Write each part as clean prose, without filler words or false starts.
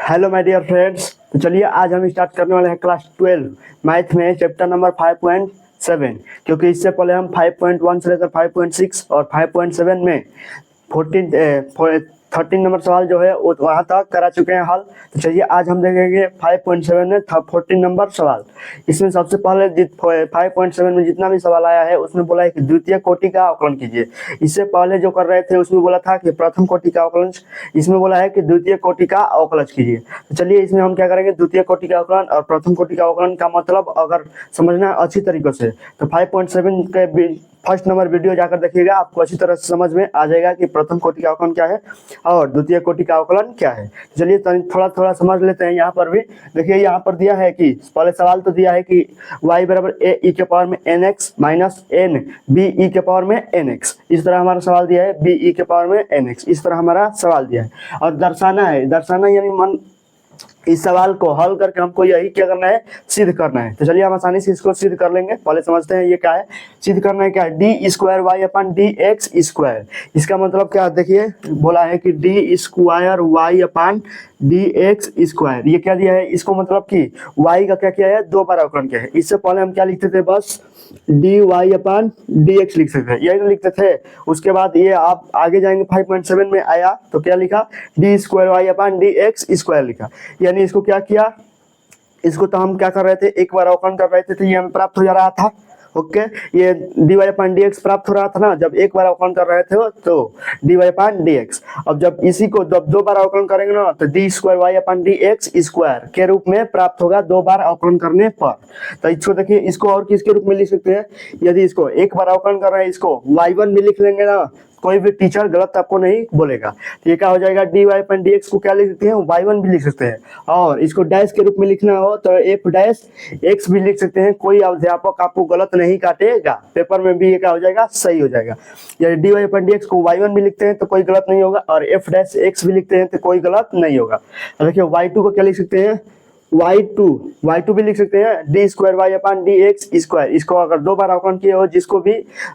Hello my dear friends. तो चलिए आज हम स्टार्ट करने वाले हैं क्लास 12 मैथ में चैप्टर नंबर 5.7। क्योंकि इससे पहले हम 5.1 से लेकर 5.6 और 5.7 में 13 नंबर सवाल जो है वो वहाँ तक करा चुके हैं हल। तो चलिए आज हम देखेंगे 5.7 में 14 नंबर सवाल। इसमें सबसे पहले 5.7 में जितना भी सवाल आया है उसमें बोला है कि द्वितीय कोटि का अवकलन कीजिए। इससे पहले जो कर रहे थे उसमें बोला था कि प्रथम कोटि का अवकलन, इसमें बोला है कि द्वितीय कोटि का अवकलन कीजिए। तो चलिए इसमें हम क्या करेंगे, द्वितीय कोटि का अवकलन और प्रथम कोटि का अवकलन का मतलब अगर समझना है अच्छी तरीके से तो 5.7 के फर्स्ट नंबर वीडियो जाकर देखिएगा, आपको अच्छी तरह से समझ में आ जाएगा कि प्रथम कोटि का अवकलन क्या है और द्वितीय कोटि का अवकलन क्या है। चलिए थोड़ा थोड़ा समझ लेते हैं। यहाँ पर भी देखिए, यहाँ पर दिया है कि पहले सवाल तो दिया है कि y बराबर a e के पावर में nx minus n b e के पावर में nx। इस तरह हमारा सवाल दिया है, b e के पावर में nx, इस तरह हमारा सवाल दिया है। और दर्शाना है, दर्शाना यानी मन इस सवाल को हल करके हमको यही क्या करना है, सिद्ध करना है। तो चलिए हम आसानी से इसको सिद्ध कर लेंगे। पहले समझते हैं ये क्या है, सिद्ध करना है क्या है, D square Y upon D X square. इसका मतलब क्या देखिए, बोला है कि D square Y upon D X square. ये क्या दिया है, इसको मतलब कि वाई का क्या किया है, दो बार अवकलन किया है। इससे पहले हम क्या लिखते थे, बस D Y upon D x लिख सकते थे, यही लिखते थे। उसके बाद ये आप आगे जाएंगे 5.7 में आया तो क्या लिखा, D square Y upon D X square लिखा। यानी इसको क्या किया, इसको तो हम क्या कर रहे थे, एक बार अवकलन कर रहे थे तो ये हमें प्राप्त हो जा रहा था। ओके, ये D Y upon D x प्राप्त हो रहा था ना, जब एक बार अवकलन कर रहे थे तो D Y upon D x. अब जब इसी को जब दो बार अवकलन करेंगे ना तो D square Y upon D X square के रूप में प्राप्त होगा दो बार अवकलन करने पर। तो इसको देखिए, इसको और किसके रूप में लिख सकते हैं, यदि इसको एक बार अवकलन कर रहे हैं इसको y1 भी लिख लेंगे ना, कोई भी टीचर गलत आपको नहीं बोलेगा। तो ये क्या हो जाएगा, d Y upon D x को क्या लिख सकते हैं, y1 भी लिख सकते हैं। और इसको डैश के रूप में लिखना हो तो f डैश x भी लिख सकते हैं। कोई अध्यापक आपको गलत नहीं काटेगा, पेपर में भी ये क्या हो जाएगा, सही हो जाएगा। यदि D Y upon D x को y1 भी लिखते हैं तो कोई गलत नहीं होगा, और f डैश x भी लिखते हैं तो कोई गलत नहीं होगा। देखिए y2 को क्या लिख सकते हैं, y2 भी लिख सकते हैं, D square Y upon D X square. इसको अगर दो बार अवकलन किए हो, जिसको भी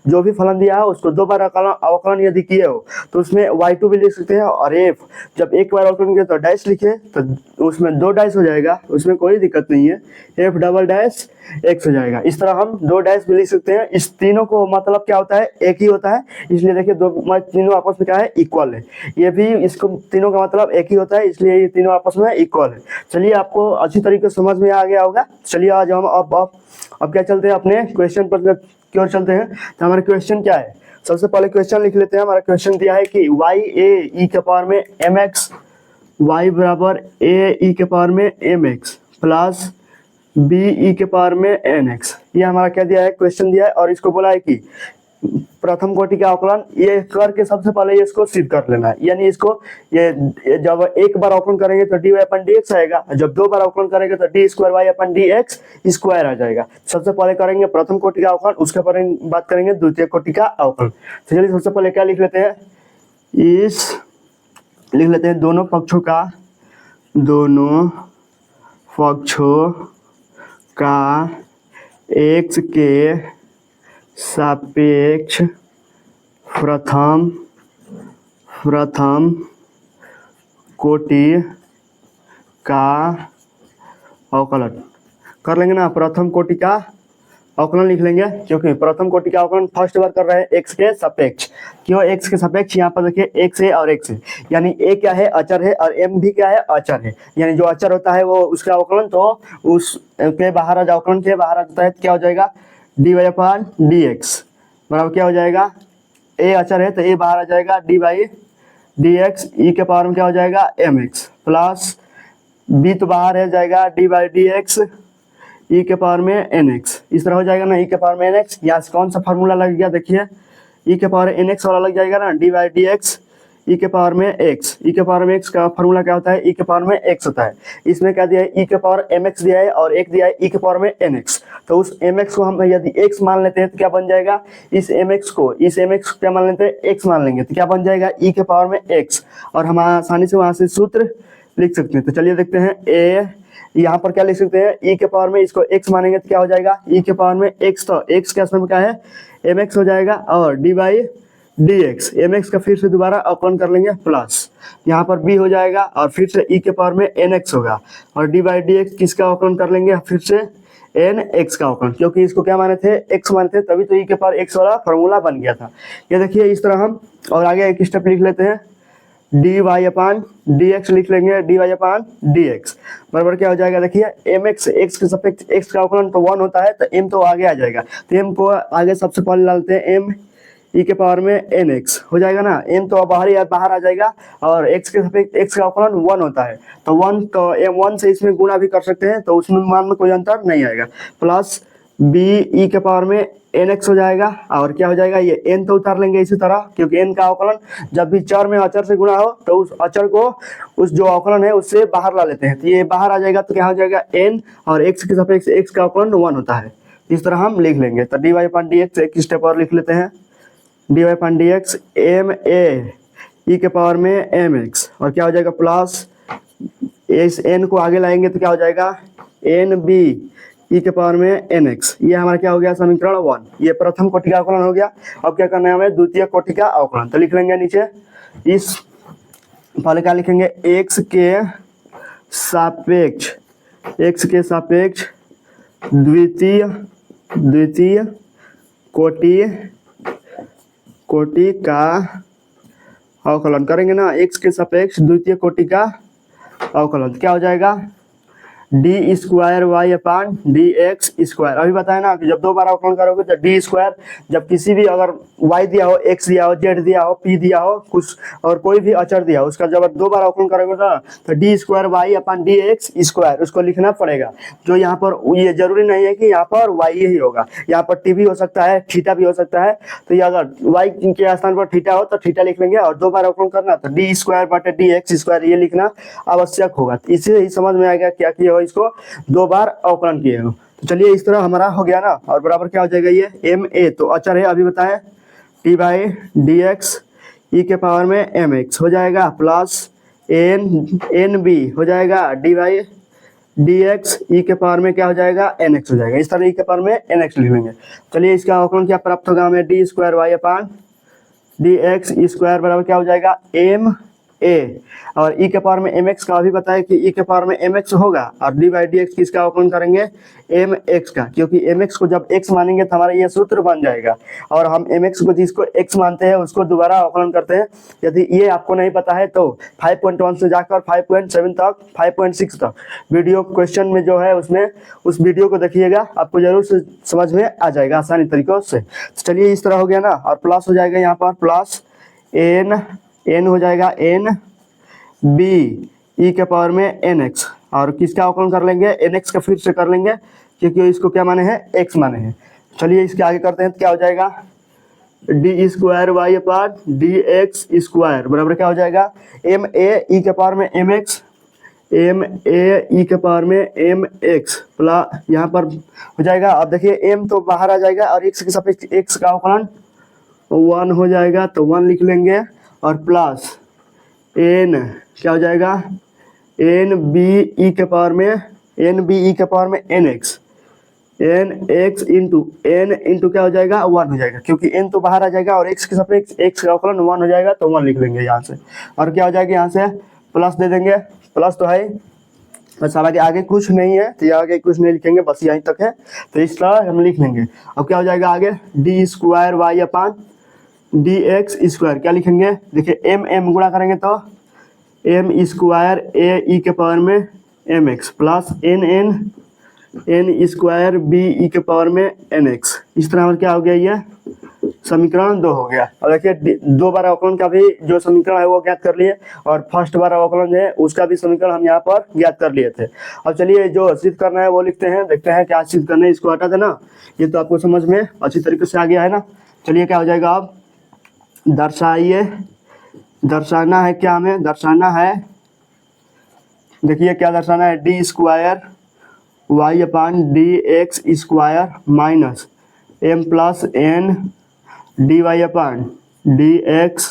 जो भी फलन दिया है उसको दो बार अवकलन यदि किए हो तो उसमें y2 भी लिख सकते हैं। और f जब एक बार अवकलन किए तो डैश लिखे तो उसमें दो डैश हो जाएगा, उसमें कोई दिक्कत नहीं है, f डबल डैश x हो जाएगा। इस तरह हम दो डैश भी लिख सकते हैं। इस तीनों को मतलब क्या होता है, एक ही होता है, इसलिए देखिए दो तीनों आपस में क्या है, इक्वल है। ये भी इसको तीनों का मतलब एक ही होता है, इसलिए ये तीनों आपस में इक्वल है। चलिए आपको अच्छी तरीके से समझ में आ गया होगा। चलिए आज हम अब क्या चलते हैं, अपने क्वेश्चन पर की ओर चलते हैं। तो हमारा क्वेश्चन क्या है, सबसे पहले क्वेश्चन लिख लेते हैं। हमारा क्वेश्चन दिया है कि वाई ए ई के पावर में एम एक्स, वाई बराबर ए ई के पावर में एम एक्स प्लस बी ई के पावर में एन एक्स। ये हमारा क्या दिया है, क्वेश्चन दिया है। और इसको बोला है कि प्रथम कोटि का अवकलन ये करके सबसे पहले ये इसको सिद्ध कर लेना है। यानी इसको ये जब एक बार अवकलन करेंगे तो D Y upon D x आएगा, जब दो बार अवकलन करेंगे तो D square Y upon D X square आ जाएगा। सबसे पहले करेंगे प्रथम कोटि का अवकलन, उसके पर बात करेंगे द्वितीय कोटि का अवकलन। तो चलिए सबसे पहले क्या लिख लेते हैं, लिख लेते हैं दोनों पक्षों का x के सापेक्ष प्रथम कोटि का अवकलन कर लेंगे ना। प्रथम कोटि का अवकलन लिख लेंगे, क्योंकि प्रथम कोटि का अवकलन फर्स्ट बार कर रहे हैं x के सापेक्ष। क्यों x के सापेक्ष, यहाँ पर देखिए x है और x है, यानी a क्या है, अचर है, और m भी क्या है, अचर है। यानी जो अचर होता है वो उसका अवकलन तो उस के बाहर अवकलन के बाहर आता है, क्या हो जाएगा, d Y upon D x बराबर क्या हो जाएगा, a अचर है तो a बाहर आ जाएगा, डी वाई डी एक्स ई के पावर में क्या हो जाएगा, एम एक्स प्लस b तो बाहर है जाएगा, डी वाई डी एक्स ई के पावर में एन एक्स। इस तरह हो जाएगा ना, ई के पावर में एन एक्स। यहाँ से कौन सा फार्मूला लग गया, देखिए ई के पावर एन एक्स वाला लग जाएगा ना, डी वाई डी एक्स ई के पावर में एक्स। ई के पावर में एक्स का फार्मूला क्या होता है, ई के पावर में एक्स होता है। इसमें क्या दिया है, ई के पावर एम एक्स दिया है और एक दिया है ई के पावर में एन एक्स। तो उस एम एक्स को हम यदि एक्स मान लेते हैं तो क्या बन जाएगा, इस एम एक्स को क्या मान लेते हैं, एक्स मान लेंगे तो क्या बन जाएगा, ई के पावर में एक्स। और हम आसानी से वहां से सूत्र लिख सकते हैं। तो चलिए देखते हैं, ए यहाँ पर क्या लिख सकते हैं, ई के पावर में इसको x मानेंगे तो क्या हो जाएगा, ई के पावर में x, तो x के स्थान में क्या है, mx हो जाएगा, और डी वाई dx, mx का फिर से दोबारा अवकलन कर लेंगे प्लस, यहाँ पर b हो जाएगा और फिर से e के पावर में nx होगा, और d बाई डी एक्स किसका अवकलन कर लेंगे फिर से nx का अवकलन, क्योंकि इसको क्या माने थे x माने थे, तभी तो e के पावर x वाला फॉर्मूला बन गया था। ये देखिए इस तरह हम, और आगे एक स्टेप लिख लेते हैं, dy अपान dx लिख लेंगे, dy अपान dx बराबर क्या हो जाएगा, देखिए mx, x के सापेक्ष x का अवकलन तो 1 होता है, तो m तो आगे आ जाएगा, तो m को आगे सबसे पहले डालते हैं, m e के पावर में nx हो जाएगा ना, m तो बाहर आ जाएगा, और x के सापेक्ष x का अवकलन 1 होता है, तो 1 तो m 1 से इसमें गुणा भी कर सकते हैं, तो उसमें मान में कोई अंतर नहीं आएगा, प्लस b e के पावर में nx हो जाएगा, और क्या हो जाएगा, ये n तो उतार लेंगे इसी तरह, क्योंकि n का अवकलन जब भी चर में अचर से गुणा हो तो उस अचर को उस जो अवकलन है उससे बाहर ला लेते हैं, तो ये बाहर आ जाएगा, तो क्या हो जाएगा n, और x के सापेक्ष x का अवकलन 1 होता है, इस तरह हम लिख लेंगे। तो dy अपान dx एक स्टेप और लिख लेते हैं, dy upon dx m a e के पावर में mx, और क्या हो जाएगा प्लस, इस n को आगे लाएंगे तो क्या हो जाएगा n b e के पावर में nx, ये हमारा क्या हो गया समीकरण 1, ये प्रथम कोटि का अवकलन हो गया। अब क्या करना है हमें, द्वितीय कोटि का अवकलन, तो लिख लेंगे नीचे, इस पहले क्या लिखेंगे, x के सापेक्ष द्वितीय कोटि का अवकलन करेंगे ना, x के सापेक्ष द्वितीय कोटि का अवकलन, क्या हो जाएगा D square Y upon D X square. अभी बताया ना कि जब दो बार अवकलन करोगे तो डी स्क्वायर, जब किसी भी अगर y दिया हो, x दिया हो, z दिया हो, p दिया हो कुछ, और कोई भी अचर दिया हो, उसका जब दो बार अवकलन करोगे तो D square Y upon D X square उसको लिखना पड़ेगा। जो यहाँ पर ये जरूरी नहीं है कि यहाँ पर y ही होगा, यहाँ पर t भी हो सकता है, थीटा भी हो सकता है, तो ये अगर y के स्थान पर थीटा हो तो थीटा लिख लेंगे, और दो बार अवकलन करना तो डी स्क्वायर बटे डी एक्स स्क्वायर ये लिखना आवश्यक होगा। इसे ही समझ में आएगा क्या किया हो, इसको दो बार अवकलन किए हो। तो चलिए इस तरह हमारा हो गया ना, और बराबर क्या हो जाएगा, ये एम ए तो अचर है अभी बताएं, टी बाई डी एक्स ई के पावर में एम एक्स हो जाएगा, प्लस एन बी हो जाएगा डी बाई डी एक्स ई के पावर में क्या हो जाएगा एन एक्स हो जाएगा, इस तरह ई के पावर में एन एक्स लिख लेंगे। चलिए इसका अवकलन क्या प्राप्त होगा हमें, D square Y upon D X square बराबर क्या हो जाएगा एम ए, और ई के पावर में एम एक्स का अभी बताया कि ई के पावर में एम एक्स होगा, और डी बाई डी एक्स किसका अवकलन करेंगे एम एक्स का, क्योंकि एम एक्स को जब एक्स मानेंगे तो हमारा ये सूत्र बन जाएगा, और हम एम एक्स को जिसको एक्स मानते हैं उसको दोबारा अवकलन करते हैं। यदि ये आपको नहीं पता है तो 5.1 से जाकर 5.7 तक 5.6 तक वीडियो क्वेश्चन में जो है उसमें उस वीडियो को देखिएगा, आपको जरूर से समझ में आ जाएगा आसानी तरीकों से। चलिए इस तरह हो गया ना, और प्लस हो जाएगा यहाँ पर प्लस एन हो जाएगा एन बी ई के पावर में एन एक्स, और किसका अवकलन कर लेंगे एन एक्स का फिर से कर लेंगे, क्योंकि इसको क्या माने हैं एक्स माने हैं। चलिए इसके आगे करते हैं तो क्या हो जाएगा D square Y upon D X square बराबर क्या हो जाएगा एम ए ई के पावर में एम एक्स, एम ए ई के पावर में एम एक्स प्लस यहाँ पर हो जाएगा, अब देखिए एम तो बाहर आ जाएगा, और एक्स के सापेक्ष एक्स का अवकलन 1 हो जाएगा, तो 1 लिख लेंगे, और प्लस एन क्या हो जाएगा एन बी ई के पावर में एन एक्स इंटू क्या हो जाएगा 1 हो जाएगा, क्योंकि एन तो बाहर आ जाएगा और एक्स के सापेक्ष एक्स का अवकलन 1 हो जाएगा, तो 1 लिख लेंगे यहाँ से, और क्या हो जाएगा यहाँ से प्लस दे देंगे, प्लस तो है बस, आगे कुछ नहीं है तो आगे कुछ नहीं लिखेंगे, बस यहीं तक है, तो इस तरह हम लिख लेंगे। अब क्या हो जाएगा आगे D square Y upon D X square क्या लिखेंगे, देखिए एम गुणा करेंगे तो एम स्क्वायर ए ई के पावर में M x plus n square B E के पावर में एन एक्स, इस तरह हमारा क्या हो गया ये समीकरण 2 हो गया। और देखिए दो बार अवकलन का भी जो समीकरण है वो ज्ञात कर लिए, और फर्स्ट बार अवकलन है उसका भी समीकरण हम यहाँ पर ज्ञात कर लिए थे। अब चलिए जो सिद्ध करना है वो लिखते हैं, देखते हैं क्या सिद्ध करना है, इसको हटा देना, ये तो आपको समझ में अच्छी तरीके से आ गया है ना। चलिए क्या हो जाएगा, अब दर्शाइए, दर्शाना है क्या हमें दर्शाना है, देखिए क्या दर्शाना है D square Y upon D X square minus M plus N D Y upon D X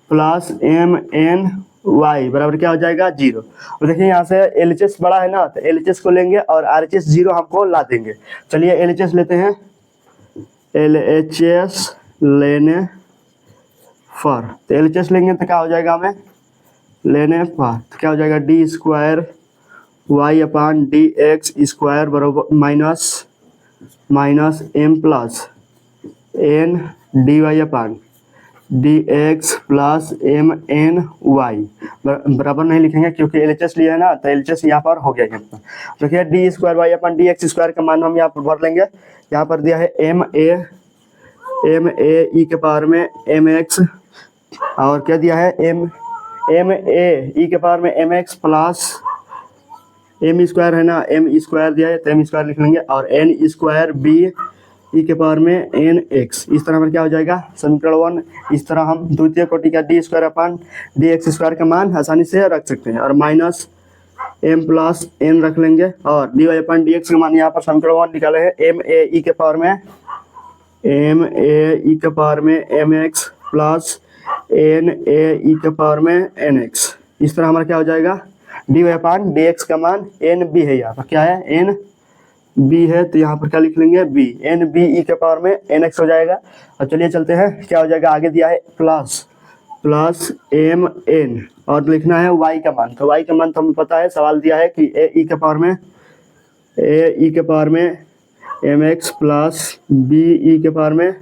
plus M N Y बराबर क्या हो जाएगा 0। और देखिए यहाँ से एलएचएस बड़ा है ना, तो एलएचएस को लेंगे और आरएचएस 0 हमको ला देंगे। चलिए एलएचएस लेते हैं, एलएचएस लेने फॉर, तो LHS लेंगे तो क्या हो जाएगा, हमें लेने पर तो क्या हो जाएगा, D square Y upon D X square बराबर minus M plus N D Y upon D X plus M N Y, बराबर नहीं लिखेंगे क्योंकि LHS लिया है ना, तो LHS यहाँ पर हो गया यहाँ पर। देखिए D square Y upon D X square का मान हम यहाँ पर भर लेंगे। यहाँ पर दिया है एम ए ई के पावर में एम एक्स, और क्या दिया है एम ए ई के पावर में M x plus m square है ना, एम स्क्वायर दिया है तो एम स्क्वायर लिख लेंगे, और एन स्क्वायर बी ई के पावर में एन एक्स। इस तरह में क्या हो जाएगा, समीकरण 1। इस तरह हम द्वितीय कोटि का D square upon D X square का मान आसानी से रख सकते हैं, और माइनस एम प्लस एन रख लेंगे, और D Y upon D x का मान यहाँ पर समीकरण 1 निकाले हैं एम ए ई के पावर में एम एक्स प्लस एन ए ई के पावर में एन एक्स। इस तरह हमारा क्या हो जाएगा, d Y upon D x का मान एन बी है, यहाँ पर क्या है एन बी है, तो यहाँ पर क्या लिख लेंगे बी, एन बी ई के पावर में एन एक्स हो जाएगा। और चलिए चलते हैं, क्या हो जाएगा, आगे दिया है प्लस एम एन, और लिखना है वाई का मान। तो वाई का मान तो हमें पता है, सवाल दिया है कि ए ई के पावर में एम एक्स प्लस बी ई के पावर में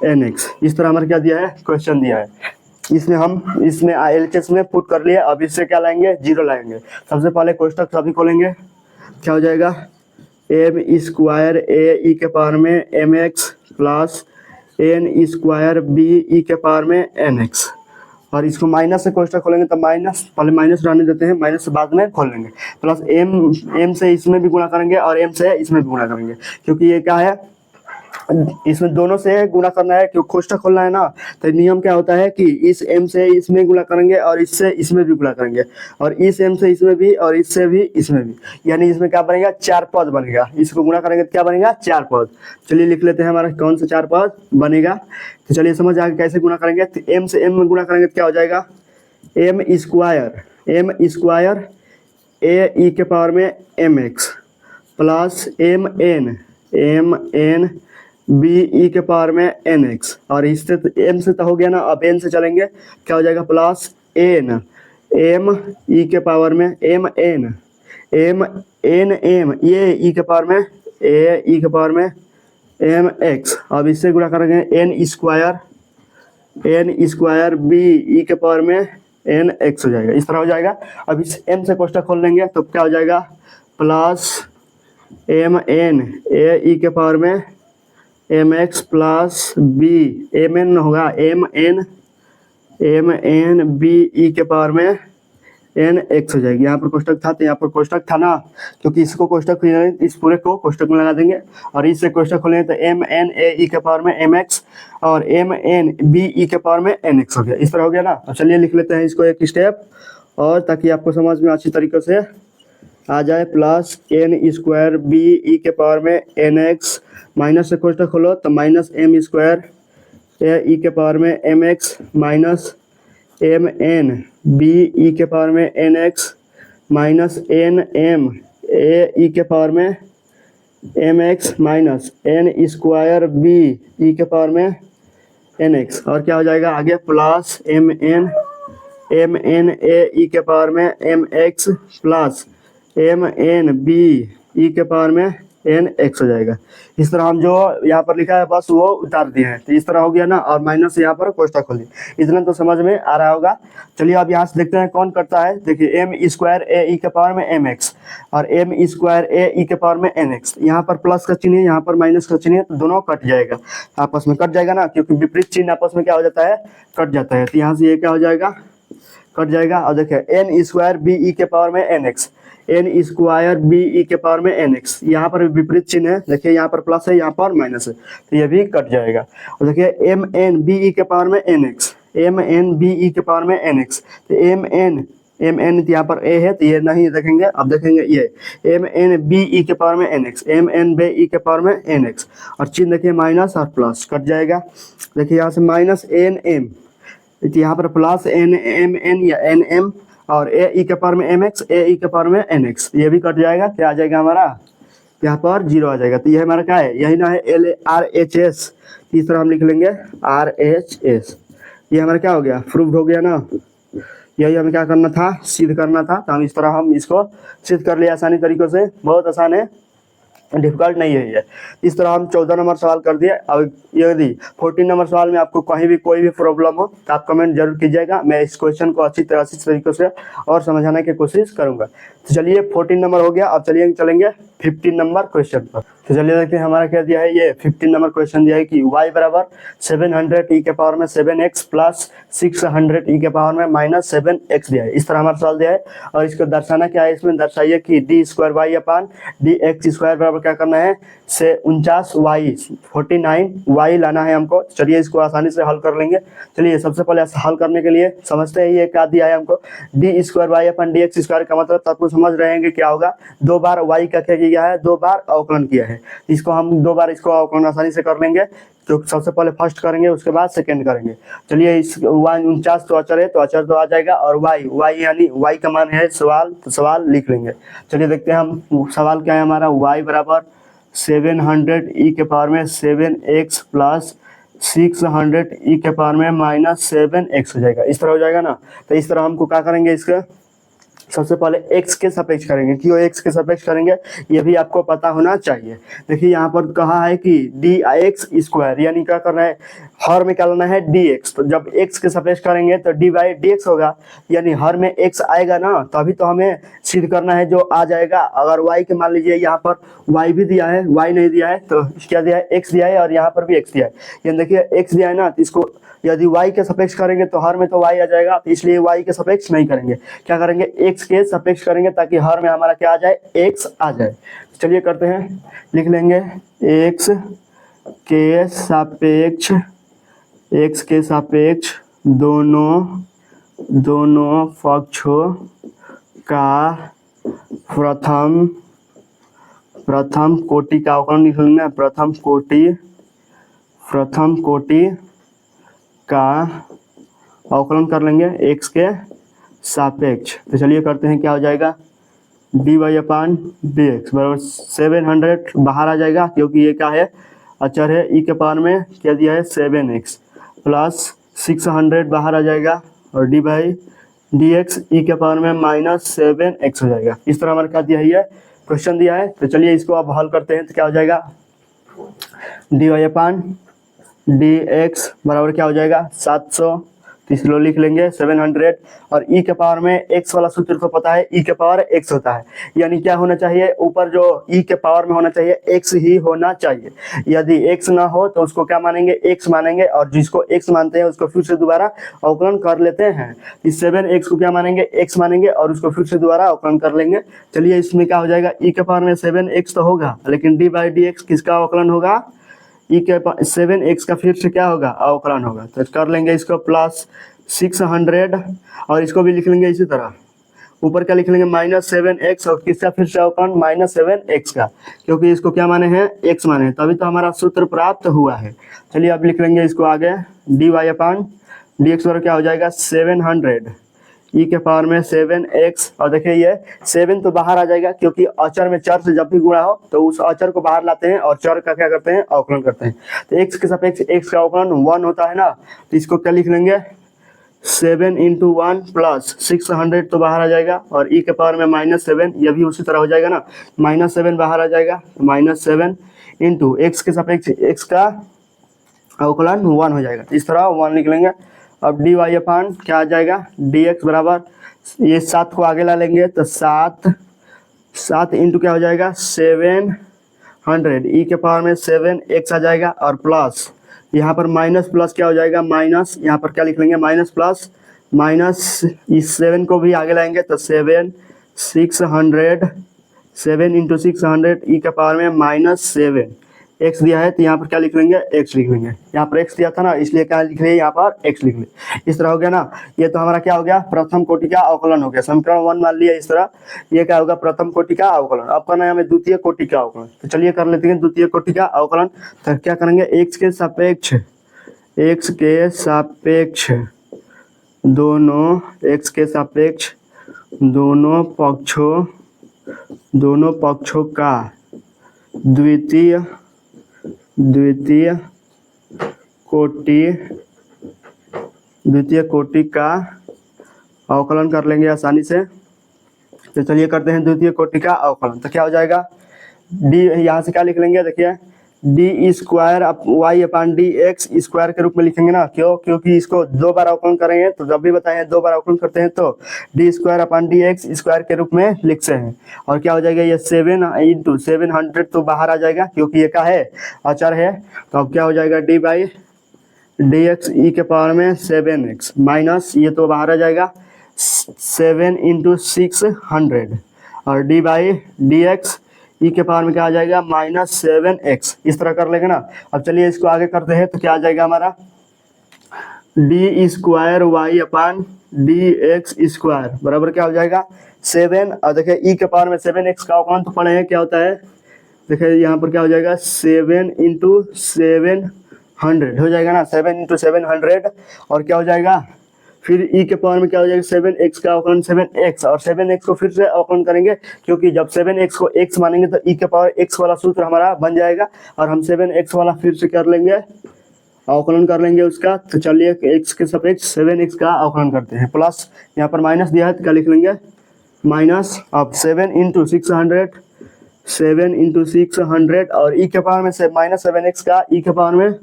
एन एक्स। इस तरह हमारा क्या दिया है, क्वेश्चन दिया है। इसमें LHS में पुट कर लिए। अब इससे क्या लाएंगे, जीरो लाएंगे। सबसे पहले कोष्टक सभी खोलेंगे, क्या हो जाएगा, एम स्क्वायर ए ई के पावर में M x plus n square B E के पावर में एन एक्स, और इसको माइनस से कोष्टक खोलेंगे तो पहले माइनस रहने देते हैं, माइनस से बाद में खोल लेंगे, प्लस एम से इसमें भी गुणा करेंगे और एम से इसमें भी गुणा करेंगे, क्योंकि ये क्या है, इसमें दोनों से गुणा करना है, क्योंकि कोष्टक खोलना है ना। तो नियम क्या होता है कि इस m से इसमें गुणा करेंगे और इससे इसमें भी गुणा करेंगे, और इस m से इसमें भी और इससे भी इसमें भी, यानी इसमें क्या बनेगा, 4 पद बनेगा। इसको गुणा करेंगे तो क्या बनेगा, 4 पद। चलिए लिख लेते हैं हमारा कौन सा 4 पद बनेगा। तो चलिए समझ आगे कैसे गुणा करेंगे। तो m से m में गुणा करेंगे तो क्या हो जाएगा, एम स्क्वायर ए ई के पावर में M x plus M N B E के पावर में एन एक्स, और इससे तो एम से तो हो गया ना, अब एन से चलेंगे, क्या हो जाएगा, प्लस एन एम ई के पावर में एम ये ई के पावर में ए ई के पावर में एम एक्स। अब इससे गुणा करेंगे एन स्क्वायर बी ई के पावर में एन एक्स हो जाएगा। इस तरह हो जाएगा। अब इस एम से कोष्टक खोल लेंगे तो क्या हो जाएगा, प्लस एम एन ए ई के पावर में M x plus b m n होगा एम एन बी ई के पावर में एन एक्स हो जाएगी। यहाँ पर कोष्टक था तो यहाँ पर कोष्टक था ना, क्योंकि इसको कोष्टक, इस पूरे को कोष्टक में लगा देंगे, और इससे कोष्टक खोलेंगे तो एम एन ए ई के पावर में एम एक्स और एम एन बी ई के पावर में एन एक्स हो गया। इस तरह हो गया ना। अब चलिए लिख लेते हैं इसको एक स्टेप और, ताकि आपको समझ में अच्छी तरीके से आ जाए। Plus n square B E के पावर में एन एक्स, माइनस से कोष्टक खोलो तो माइनस एम स्क्वायर ए ई के पावर में M X minus M N B E के पावर में N X minus N M A ई के पावर में M X minus N square B E के पावर में एन एक्स, और क्या हो जाएगा आगे, प्लस एम एन ए ई के पावर में M x plus M N B E के पावर में एन एक्स हो जाएगा। इस तरह हम जो यहाँ पर लिखा है बस वो उतार दिए हैं। तो इस तरह हो गया ना, और माइनस से यहाँ पर कोष्टक खोल दिए। इतना तो समझ में आ रहा होगा। चलिए अब यहाँ से देखते हैं कौन करता है। देखिए एम स्क्वायर ए ई के पावर में एम एक्स और एम स्क्वायर ए ई के पावर में एन एक्स, यहाँ पर प्लस का चिन्ह है, यहाँ पर माइनस का चिन्ह है, तो दोनों कट जाएगा, आपस में कट जाएगा ना, क्योंकि विपरीत चिन्ह आपस में क्या हो जाता है, कट जाता है। तो यहाँ से ये क्या हो जाएगा, कट जाएगा। और देखिए एन स्क्वायर बी ई के पावर में N x, n square B E के पावर में एन एक्स, यहाँ पर विपरीत चिन्ह है, देखिए यहाँ पर प्लस है, यहाँ पर माइनस है, तो ये भी कट जाएगा। और देखिए एम एन बी ई के पावर में N x, m N B E के पावर में एन एक्स, तो एम एन यहाँ पर ए है तो ये नहीं देखेंगे, अब देखेंगे ये एम एन बी ई के पावर में N x, m N B E के पावर में एन एक्स, और चिन्ह देखिए माइनस और प्लस कट जाएगा। देखिए यहाँ से माइनस एन एम, यहाँ पर प्लस एन एम एन या एन एम, और ए ई के पावर में एम एक्स, ए ई के पावर में एन एक्स, ये भी कट जाएगा। क्या आ जाएगा हमारा, यहाँ पर जीरो आ जाएगा। तो ये हमारा क्या है, यही ना है एल आर एच एस, इस तरह हम लिख लेंगे आर एच एस। ये हमारा क्या हो गया, प्रूव्ड हो गया ना। यही हमें क्या करना था, सिद्ध करना था। तो हम इस तरह हम इसको सिद्ध कर लिया आसानी तरीकों से, बहुत आसान है, डिफिकल्ट नहीं है ये। इस तरह हम 14 नंबर सवाल कर दिए। अब यदि 14 नंबर सवाल में आपको कहीं भी कोई भी प्रॉब्लम हो तो आप कमेंट जरूर कीजिएगा, मैं इस क्वेश्चन को अच्छी तरीके से और समझाने की कोशिश करूंगा। तो चलिए 14 नंबर हो गया, अब चलिए चलेंगे 15 नंबर क्वेश्चन पर। तो चलिए देखते हैं हमारा क्या दिया है, ये 15 नंबर क्वेश्चन दिया है कि y बराबर 700 e के पावर में 7x प्लस 600 e के पावर में माइनस 7x दिया है। इस तरह हमारा सवाल दिया है और इसको दर्शाना क्या है, इसमें दर्शाइए कि D square Y upon D X square बराबर क्या करना है, से 49y 49y लाना है हमको। चलिए इसको आसानी से हल कर लेंगे। चलिए सबसे पहले हल करने के लिए समझते हैं ये क्या दिया है हमको, D square Y upon D X square का मतलब आपको समझ रहे हैं कि क्या होगा, 2 बार y का क्या किया है, 2 बार अवकलन किया है। इसको हम 2 बार इसको अवकलन आसानी से कर लेंगे। तो सबसे पहले फर्स्ट करेंगे, उसके बाद सेकंड करेंगे। चलिए इस 49 तो अचर है, तो अचर तो आ जाएगा, और y यानी y का मान है सवाल, तो सवाल लिख लेंगे। चलिए देखते हैं हम सवाल क्या है हमारा, y बराबर 700 e के पावर में 7x प्लस 600 e के पावर में माइनस 7x हो जाएगा। इस तरह हो जाएगा ना। तो इस तरह हमको क्या करेंगे, इसका सबसे पहले x के सापेक्ष करेंगे। क्यों x के सापेक्ष करेंगे ये भी आपको पता होना चाहिए। देखिए यहाँ पर कहा है कि डी एक्स स्क्वायर, यानी क्या करना है, हर में क्या लेना है dx। तो जब x के सापेक्ष करेंगे तो डी बाई डी एक्स होगा, यानी हर में x आएगा ना, तभी तो हमें सिद्ध करना है जो आ जाएगा। अगर y के मान लीजिए यहाँ पर y भी दिया है, y नहीं दिया है, तो क्या दिया है, x दिया है, और यहाँ पर भी x दिया है। यानी देखिए x दिया है ना, तो इसको यदि y के सापेक्ष करेंगे तो हर में तो y आ जाएगा, तो इसलिए y के सापेक्ष नहीं करेंगे, क्या करेंगे, x के सापेक्ष करेंगे, ताकि हर में हमारा क्या आ जाए, x आ जाए। चलिए करते हैं, लिख लेंगे x के सापेक्ष, x के सापेक्ष दोनों पक्षों का प्रथम कोटि का अवकलन लिख लेंगे, प्रथम कोटि का अवकलन कर लेंगे x के सापेक्ष। तो चलिए करते हैं, क्या हो जाएगा, d Y upon D x बराबर 700 बाहर आ जाएगा, क्योंकि ये क्या है, अचर है, e के पावर में क्या दिया है 7x प्लस 600 बाहर आ जाएगा, और डी बाई डी एक्स ई के पावर में माइनस 7x हो जाएगा। इस तरह हमारे क्या दिया है, ये क्वेश्चन दिया है। तो चलिए इसको आप हल करते हैं, तो क्या हो जाएगा, d Y upon D x बराबर क्या हो जाएगा 700, तो इसको लिख लेंगे 700, और e के पावर में x वाला सूत्र को पता है, e के पावर x होता है, यानी क्या होना चाहिए, ऊपर जो e के पावर में होना चाहिए x ही होना चाहिए। यदि x ना हो तो उसको क्या मानेंगे, x मानेंगे, और जिसको x मानते हैं उसको फिर से दोबारा अवकलन कर लेते हैं। इस 7x को क्या मानेंगे, x मानेंगे, और उसको फिर से दोबारा अवकलन कर लेंगे। चलिए इसमें क्या हो जाएगा, e के पावर में 7x तो होगा, लेकिन d बाई डी एक्स किसका अवकलन होगा, e के 7x का फिर से क्या होगा, अवकलन होगा। तो कर लेंगे इसको प्लस 600, और इसको भी लिख लेंगे इसी तरह, ऊपर क्या लिख लेंगे माइनस 7x, और किसका फिर से अवकलन माइनस 7x का, क्योंकि इसको क्या माने हैं, x माने हैं, तभी तो हमारा सूत्र प्राप्त हुआ है। चलिए अब लिख लेंगे इसको आगे, D Y upon D x बराबर क्या हो जाएगा 700 e के पावर में 7x, और देखिए ये 7 तो बाहर आ जाएगा, क्योंकि अचर में चर से जब भी गुणा हो तो उस अचर को बाहर लाते हैं और चर का क्या करते हैं, अवकलन करते हैं। तो x के सापेक्ष x का अवकलन 1 होता है ना, तो इसको क्या लिख लेंगे 7 इंटू 1 प्लस 600 तो बाहर आ जाएगा, और e के पावर में माइनस 7, यह भी उसी तरह हो जाएगा ना, माइनस 7 बाहर आ जाएगा, तो माइनस 7 इंटू x के सापेक्ष x का अवकलन 1 हो जाएगा। इस तरह 1 लिख लेंगे। अब डी वाई अपान क्या आ जाएगा, डी एक्स बराबर, ये 7 को आगे ला लेंगे, तो 7 इंटू क्या हो जाएगा 700, ई के पावर में 7x आ जाएगा, और प्लस यहाँ पर माइनस प्लस क्या हो जाएगा, माइनस, यहाँ पर क्या लिख लेंगे माइनस प्लस माइनस, इस 7 को भी आगे लाएंगे, तो 7 इंटू 600 ई के पावर में माइनस 7, x दिया है तो यहाँ पर क्या लिख लेंगे, x लिख लेंगे, यहाँ पर x दिया था ना, इसलिए क्या लिख रहे, यहाँ पर x लिख ले। इस तरह हो गया ना, ये तो हमारा क्या हो गया, प्रथम कोटि का अवकलन हो गया, समीकरण 1 मान लिया इस तरह। ये क्या होगा, प्रथम कोटि का अवकलन। अब करना है हमें द्वितीय कोटि का अवकलन। तो चलिए कर लेते हैं द्वितीय कोटि का अवकलन। तो क्या करेंगे, x के सापेक्ष दोनों पक्षों का द्वितीय कोटि द्वितीय कोटि का अवकलन कर लेंगे आसानी से। तो चलिए करते हैं द्वितीय कोटि का अवकलन। तो क्या हो जाएगा, डी यहाँ से क्या लिख लेंगे, देखिए D square Y upon D X square के रूप में लिखेंगे ना, क्यों, क्योंकि इसको दो बार अवकलन करेंगे, तो जब भी बताए दो बार अवकलन करते हैं तो D square upon D X square के रूप में लिखते हैं। और क्या हो जाएगा, ये 7 इंटू 700 तो बाहर आ जाएगा क्योंकि ये क्या है, अचर है। तो अब क्या हो जाएगा, डी बाई डी एक्स ई के पावर में 7x माइनस ये तो बाहर आ जाएगा 7 इंटू 600 और डी बाई डी एक्स ई के पावर में क्या आ जाएगा -7x। इस तरह कर लेंगे ना। अब चलिए इसको आगे करते हैं। तो क्या आ जाएगा हमारा D square Y upon D X square बराबर क्या हो जाएगा 7। और देखिए ई के पावर में 7x का अवकलन तो पढ़े हैं क्या होता है, देखिए यहाँ पर क्या हो जाएगा 7 इंटू 700 हो जाएगा ना, 7 इंटू 700 और क्या हो जाएगा फिर ई के पावर में क्या हो जाएगा 7x का अवकलन 7x और 7x को फिर से अवकलन करेंगे क्योंकि जब 7x को x मानेंगे तो ई के पावर x वाला सूत्र हमारा बन जाएगा और हम 7x वाला फिर से कर लेंगे, अवकलन कर लेंगे उसका। तो चलिए x के सापेक्ष 7x का अवकलन करते हैं। प्लस यहाँ पर माइनस दिया है तो क्या लिख लेंगे माइनस, अब 7 इंटू 600 और ई के पावर में से -7x का ई के पावर में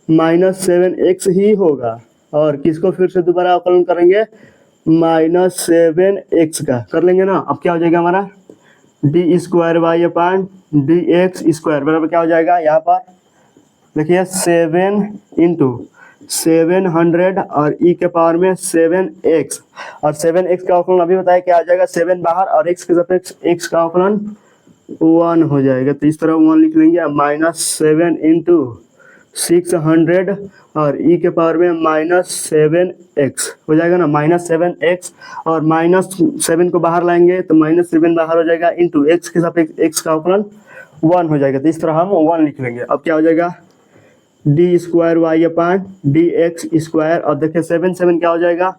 -7x ही होगा। और किसको फिर से दोबारा अवकलन करेंगे -7x का कर लेंगे ना। अब क्या हो जाएगा हमारा D square Y upon D X square बराबर क्या हो जाएगा, यहाँ पर देखिए 7 इंटू 700 और ई के पावर में 7x और 7x का अवकलन अभी बताया क्या आ जाएगा 7 बाहर और x के सापेक्ष x का अवकलन 1 हो जाएगा। तो इस तरह 1 लिख लेंगे -7 इंटू 600 और ई के पावर में -7x हो जाएगा ना, -7x और -7 को बाहर लाएंगे तो -7 बाहर हो जाएगा इंटू x के सापेक्ष x का अवकलन 1 हो जाएगा। तो इस तरह हम 1 लिख लेंगे। अब क्या हो जाएगा D square Y upon D X square और देखिए 7 क्या हो जाएगा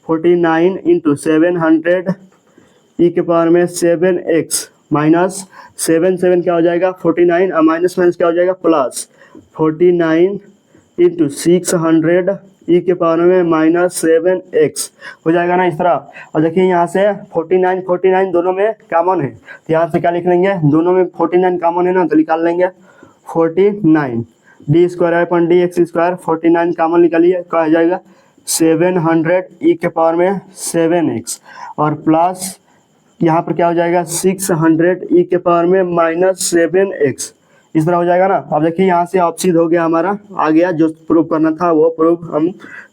49 इंटू 700 ई के पावर में 7x माइनस 7 क्या हो जाएगा 49 और माइनस क्या हो जाएगा प्लस 49 इंटू 600 ई के पावर में -7x हो जाएगा ना इस तरह। और देखिए यहाँ से 49 दोनों में कॉमन है तो यहाँ से क्या लिख लेंगे, दोनों में 49 कॉमन है ना तो निकाल लेंगे 49 D square upon D X square 49 common निकालिए क्या हो जाएगा 700 ई के पावर में 7x और प्लस यहाँ पर क्या हो जाएगा 600 ई के पावर में -7x इस तरह हो जाएगा ना। अब देखिए यहाँ से ऑप्शन हो गया हमारा, आ गया जो प्रूव करना था वो प्रूव हम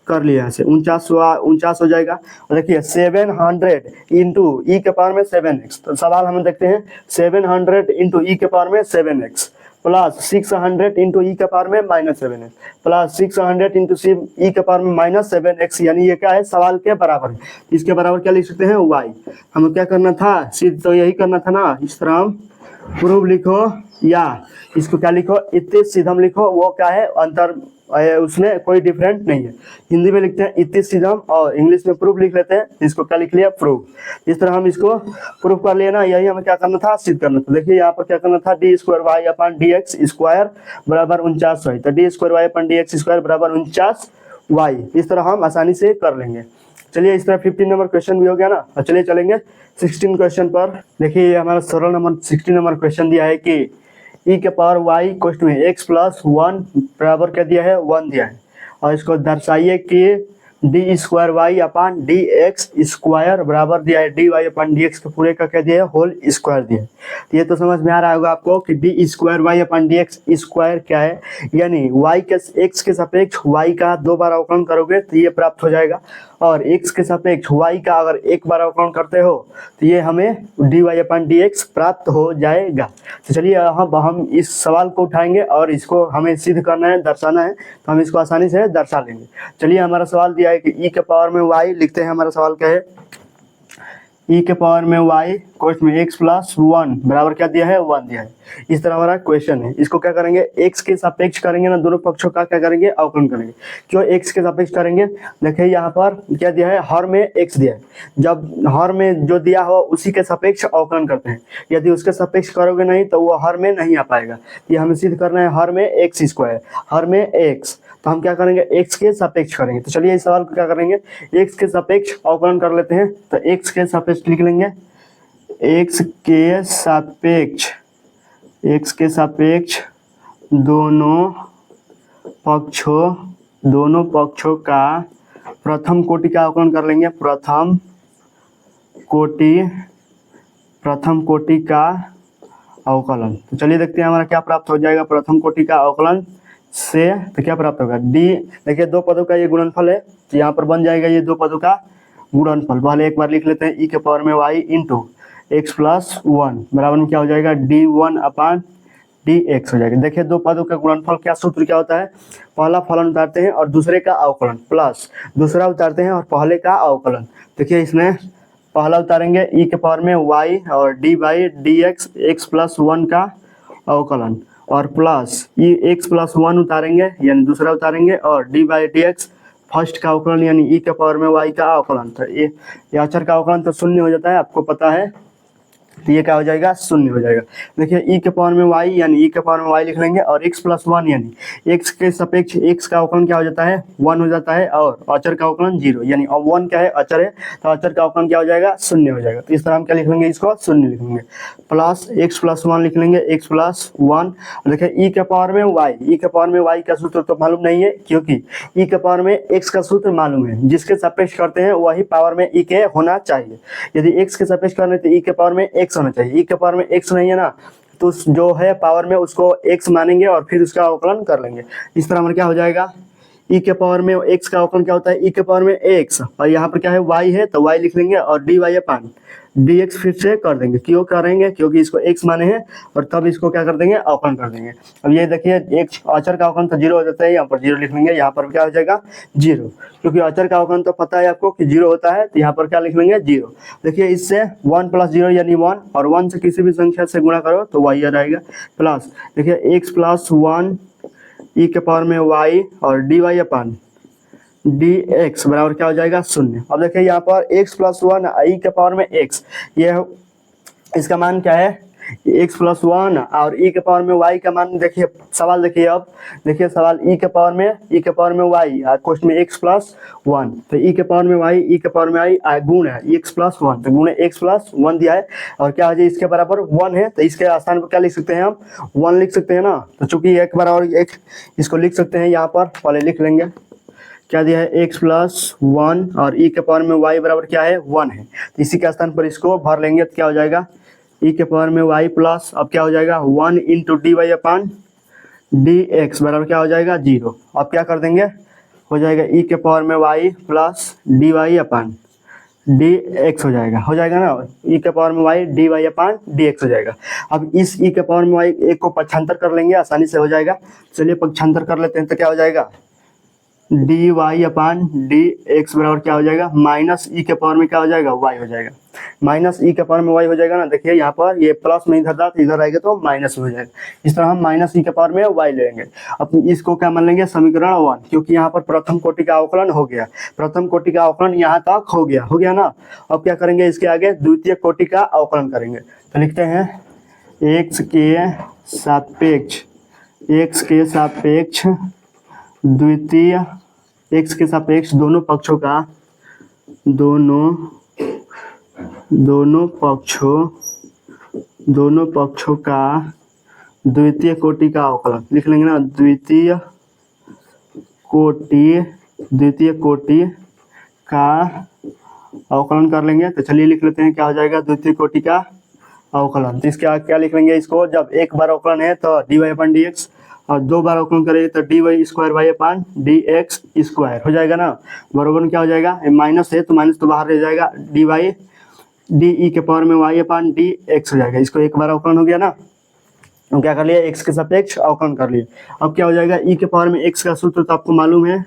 कर लिए। यहाँ से 49 हो जाएगा। और देखिए 700 इंटू ई के पावर में 7x तो सवाल हम देखते हैं 700 इंटू ई के पावर में 7x प्लस 600 इंटू ई के पावर में -7x प्लस 600 इंटू ई के पावर में -7x यानी ये क्या है सवाल के बराबर है। इसके बराबर क्या लिख सकते हैं y। हमें क्या करना था सिद्ध तो यही करना था ना, इस तरह हम प्रूव लिखो या इसको क्या लिखो इतने सीधम लिखो, वो क्या है अंतर उसमें कोई डिफरेंट नहीं है। हिंदी में लिखते हैं इतने सीधम और इंग्लिश में प्रूफ लिख लेते हैं, इसको क्या लिख लिया प्रूफ। इस तरह हम इसको प्रूफ कर लिए ना, यही हमें क्या करना था सिद्ध करना था। देखिए यहाँ पर क्या करना था D square Y upon D X square बराबर 49 वाई, तो D square Y upon D X square बराबर 49 वाई। इस तरह हम आसानी से कर लेंगे। चलिए इस तरह 15 नंबर क्वेश्चन भी हो गया ना। और चलिए चलेंगे 16 क्वेश्चन पर। देखिए ये हमारा 16 नंबर 16 नंबर क्वेश्चन दिया है कि ई के पावर वाई कोष्ट में x प्लस 1 बराबर क्या दिया है 1 दिया है और इसको दर्शाइए कि D square Y upon D X square बराबर दिया है D Y upon D x के पूरे का क्या दिया है होल स्क्वायर दिया है। तो ये तो समझ में आ रहा होगा आपको कि D square Y upon D X square क्या है, यानी वाई के एक्स के सापेक्ष वाई का 2 बार अवकलन करोगे तो ये प्राप्त हो जाएगा और x के सापेक्ष y का अगर एक बार अवकलन करते हो तो ये हमें D Y upon D x प्राप्त हो जाएगा। तो चलिए हम इस सवाल को उठाएंगे और इसको हमें सिद्ध करना है दर्शाना है, तो हम इसको आसानी से दर्शा लेंगे। चलिए हमारा सवाल दिया है कि e के पावर में y लिखते हैं। हमारा सवाल क्या है e के पावर में y कोष्ट में x प्लस 1 बराबर क्या दिया है 1 दिया है। इस तरह हमारा क्वेश्चन है। इसको क्या करेंगे x के सापेक्ष करेंगे ना, दोनों पक्षों का क्या करेंगे अवकलन करेंगे। क्यों x के सापेक्ष करेंगे, देखिए यहाँ पर क्या दिया है हर में x दिया है, जब हर में जो दिया हो उसी के सापेक्ष अवकलन करते हैं। यदि उसके सापेक्ष करोगे नहीं तो वो हर में नहीं आ पाएगा। ये हमें सिद्ध करना है हर में x स्क्वायर हर में x, तो हम क्या करेंगे, x के सापेक्ष करेंगे। तो चलिए इस सवाल को क्या करेंगे, x के सापेक्ष अवकलन कर लेते हैं। तो x के सापेक्ष लिख लेंगे, x के सापेक्ष, x के सापेक्ष दोनों पक्षों का प्रथम कोटि का अवकलन कर लेंगे। प्रथम कोटि का अवकलन। तो चलिए देखते हैं हमारा क्या प्राप्त हो जाएगा प्रथम कोटि का अवकलन से। तो क्या प्राप्त होगा, डी, देखिए दो पदों का ये गुणनफल है, तो यहाँ पर बन जाएगा ये दो पदों का गुणनफल। पहले एक बार लिख लेते हैं, e के पावर में y इंटू एक्स प्लस 1 बराबर में क्या हो जाएगा, d1 अपान dx हो जाएगा। देखिए दो पदों का गुणनफल क्या सूत्र क्या होता है, पहला फलन उतारते हैं और दूसरे का अवकलन, प्लस दूसरा उतारते हैं और पहले का अवकलन। देखिए इसमें पहला उतारेंगे e के पावर में y और d by D X plus 1 का अवकलन, और प्लस x प्लस 1 उतारेंगे यानी दूसरा उतारेंगे, और d by D x first का अवकलन यानी e के पावर में y का अवकलन। तो ये अचर का अवकलन तो शून्य हो जाता है, आपको पता है, तो ये क्या हो जाएगा, शून्य हो जाएगा। देखिए e के पावर में y यानी e के पावर में y लिख लेंगे, और x प्लस 1 यानी x के सापेक्ष x का अवकलन क्या हो जाता है, 1 हो जाता है, और अचर का अवकलन 0 यानी 1 क्या है, अचर है, तो अचर का अवकलन क्या हो जाएगा, शून्य हो जाएगा। तो इस तरह हम क्या लिख लेंगे, इसको शून्य लिख लेंगे, प्लस x प्लस 1 लिख लेंगे, x प्लस 1। देखिए e के पावर में y, e के पावर में y का सूत्र तो मालूम नहीं है, क्योंकि e के पावर में x का सूत्र मालूम है, जिसके सापेक्ष करते हैं वही पावर में e के होना चाहिए। यदि x के सापेक्ष करने तो e के पावर में x होना चाहिए, e के पावर में x नहीं है ना, तो जो है पावर में उसको x मानेंगे और फिर उसका अवकलन कर लेंगे। इस तरह हमारा क्या हो जाएगा, e के पावर में x का अवकलन क्या होता है, e के पावर में x, और यहाँ पर क्या है y है तो y लिख लेंगे, और dy अपान dx फिर से कर देंगे। क्यों करेंगे, क्योंकि इसको x माने हैं, और तब इसको क्या कर देंगे, अवकलन कर देंगे। अब ये देखिए x अचर का अवकलन तो 0 हो जाता है, यहाँ पर 0 लिख लेंगे, यहाँ पर क्या हो जाएगा 0, क्योंकि अचर का अवकलन तो पता है आपको कि 0 होता है, तो यहाँ पर क्या लिख लेंगे 0। देखिए इससे 1 प्लस 0 यानी 1, और 1 से किसी भी संख्या से गुणा करो तो y आ जाएगा, प्लस देखिए x प्लस 1 e के पावर में y और dy अपान dx बराबर क्या हो जाएगा, शून्य। अब देखिए यहाँ पर x प्लस 1 e के पावर में x, ये इसका मान क्या है, x प्लस 1, और e के पावर में y का मान देखिए, सवाल देखिए, अब देखिए सवाल e के पावर में y क्वेश्चन में x प्लस 1, तो e के पावर में y, e के पावर में y गुण है x प्लस 1, तो गुण x प्लस 1 दिया है, और क्या हो जाए इसके बराबर 1 है, तो इसके स्थान पर क्या लिख सकते हैं हम, 1 लिख सकते हैं ना। तो चूंकि एक बराबर एक, इसको लिख सकते हैं, यहाँ पर पहले लिख लेंगे, क्या दिया है x प्लस 1, और e के पावर में y बराबर क्या है, 1 है, तो इसी के स्थान पर इसको भर लेंगे, तो क्या हो जाएगा, e के पावर में y प्लस, अब क्या हो जाएगा 1 into D Y upon D x बराबर क्या हो जाएगा 0। अब क्या कर देंगे, हो जाएगा e के पावर में y plus D Y upon D x हो जाएगा ना, e के पावर में y D Y upon D x हो जाएगा। अब इस e के पावर में y एक को पक्षांतर कर लेंगे, आसानी से हो जाएगा। चलिए पक्षांतर कर लेते हैं, तो क्या हो जाएगा, d Y upon D x बराबर क्या हो जाएगा, माइनस ई के पावर में क्या हो जाएगा, y हो जाएगा, माइनस ई के पावर में y हो जाएगा ना। देखिए यहाँ पर ये प्लस में इधर था, तो इधर आएगा तो माइनस में हो जाएगा। इस तरह हम माइनस ई के पावर में y लेंगे। अब इसको क्या मान लेंगे, समीकरण 1, क्योंकि यहाँ पर प्रथम कोटि का अवकलन हो गया, प्रथम कोटि का अवकलन यहाँ तक हो गया ना। अब क्या करेंगे, इसके आगे द्वितीय कोटि का अवकलन करेंगे। तो लिखते हैं x के सापेक्ष द्वितीय, x के सापेक्ष दोनों पक्षों का द्वितीय कोटि का अवकलन लिख लेंगे ना, द्वितीय कोटि का अवकलन कर लेंगे। तो चलिए लिख लेते हैं, क्या हो जाएगा, द्वितीय कोटि का अवकलन। तो इसके क्या लिख लेंगे, इसको जब एक बार अवकलन है तो D Y upon D X, और दो बार अवकलन करेंगे तो D Y square Y upon D X square हो जाएगा ना। बराबर क्या हो जाएगा, माइनस है तो माइनस तो बाहर रह जाएगा, डी वाई डी ई के पावर में वाई अपान डी एक्स हो जाएगा। इसको एक बार अवकलन हो गया ना, हम क्या कर लिया, एक्स के सापेक्ष अवकलन कर लिए। अब क्या हो जाएगा, ई के पावर में एक्स का सूत्र तो आपको मालूम है,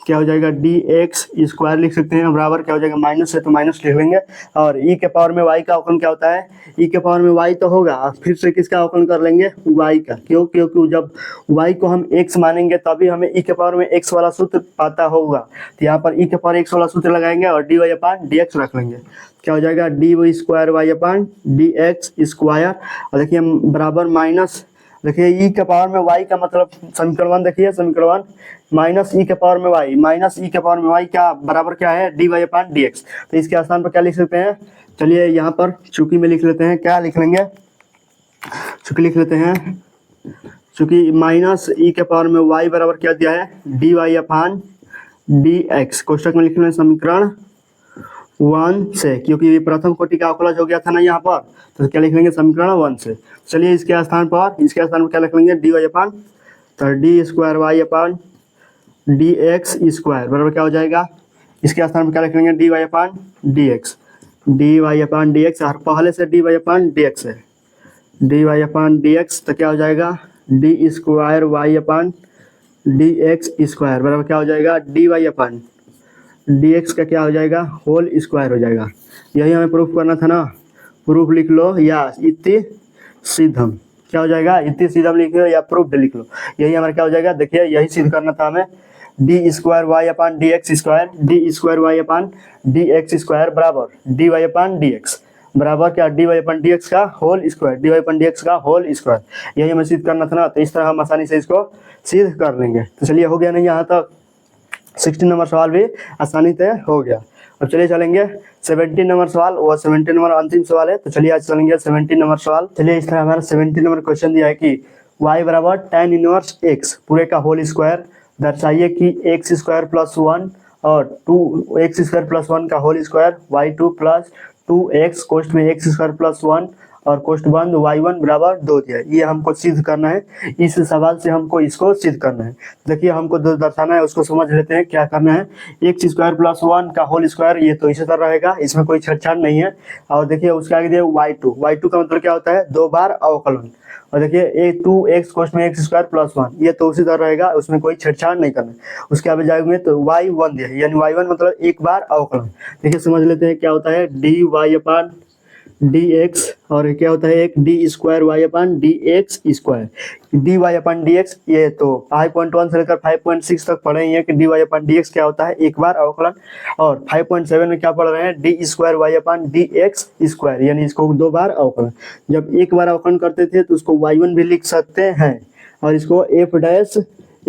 क्या हो जाएगा, डी एक्स स्क्वायर लिख सकते हैं, बराबर क्या हो जाएगा, माइनस है तो माइनस लिख लेंगे। और ई के पावर में वाई का अवकलन क्या होता है, ई के पावर में वाई तो होगा, फिर से किसका अवकलन कर लेंगे, वाई का। क्यों, क्योंकि जब वाई को हम एक्स मानेंगे तभी हमें ई के पावर में एक्स वाला सूत्र पता होगा। तो यहाँ पर ई के पावर एक्स वाला सूत्र लगाएंगे और D Y upon D x रख लेंगे। क्या हो जाएगा, d Y square Y upon D X square, और देखिए हम बराबर माइनस देखिए ई के पावर में वाई का मतलब समीकरण 1 देखिए, समीकरण 1 माइनस ई के पावर में वाई, माइनस ई के पावर में वाई क्या बराबर क्या है, D Y upon D x. तो इसके स्थान पर क्या लिख सकते हैं, चलिए यहाँ पर चूंकि में लिख लेते हैं, क्या लिख लेंगे, चूंकि लिख लेते हैं, चूंकि माइनस ई के पावर में वाई बराबर क्या दिया है, D Y upon D x, कोष्टक में लिख लें समीकरण 1 से, क्योंकि ये प्रथम कोटि का अवकलज हो गया था ना यहाँ पर, तो क्या लिख लेंगे समीकरण 1 से। चलिए इसके स्थान पर क्या लिख लेंगे, डी वाई अपान, तो D square Y upon D X square बराबर क्या हो जाएगा, इसके स्थान पर क्या लिख लेंगे, D Y upon D X, D Y upon D X, और पहले से D Y upon D x है, D Y upon D x, तो क्या हो जाएगा, D square Y upon D X square बराबर क्या हो जाएगा, d Y upon D x का क्या हो जाएगा, होल स्क्वायर हो जाएगा। यही हमें प्रूफ करना था ना, प्रूफ लिख लो या इति सिद्धम, क्या हो जाएगा, इति सिद्धम लिख लो या प्रूफ लिख लो, यही हमारा क्या हो जाएगा, देखिए यही सिद्ध करना था हमें, D square Y upon D X square, D square Y upon D X square बराबर D Y upon D x बराबर क्या, D Y upon D x का whole square, D Y upon D x का whole square, यही हमें सिद्ध करना था ना। तो इस तरह हम आसानी से इसको सिद्ध कर लेंगे। तो चलिए हो गया नहीं, यहाँ तक 16 नंबर सवाल भी आसानी से हो गया। अब चलिए चलेंगे 17 नंबर सवाल, और 17 नंबर अंतिम सवाल है। तो चलिए आज चलेंगे 17 नंबर सवाल। चलिए इस तरह हमारा 17 नंबर क्वेश्चन दिया है कि y बराबर tan इनवर्स x पूरे का होल स्क्वायर, दर्शाइए कि x स्क्वायर प्लस 1 और 2x स्क्वायर प्लस 1 का whole square, y2 plus 2x कोष्ट में x स्क्वायर प्लस 1 और कोष्ट बंद y1 बराबर 2 दिया है। ये हमको सिद्ध करना है, इस सवाल से हमको इसको सिद्ध करना है। देखिए हमको दर्शाना है, उसको समझ लेते हैं क्या करना है। एक्स स्क्वायर प्लस 1 का होल स्क्वायर, ये तो इसी तरह रहेगा, इसमें कोई छेड़छाड़ नहीं है। और देखिए उसके आगे दिया y2 का मतलब क्या होता है, 2 बार अवकलन। और देखिए 2x कोष्ट में x स्क्वायर प्लस 1, ये तो उसी तरह रहेगा, उसमें कोई छेड़छाड़ नहीं करना। उसके आगे जाएंगे तो y1 दिया है, यानी y1 मतलब 1 बार अवकलन। देखिए समझ लेते हैं क्या होता है, D Y upon D X, और क्या होता है एक D square Y upon D X square, D Y upon D X. ये तो 5.1 से लेकर 5.6 तक पढ़े हैं कि D Y upon D x क्या होता है, 1 बार अवकलन। और 5.7 में क्या पढ़ रहे हैं, D square Y upon D X square, यानी इसको 2 बार अवकलन। जब 1 बार अवकलन करते थे तो उसको y1 भी लिख सकते हैं, और इसको f डैश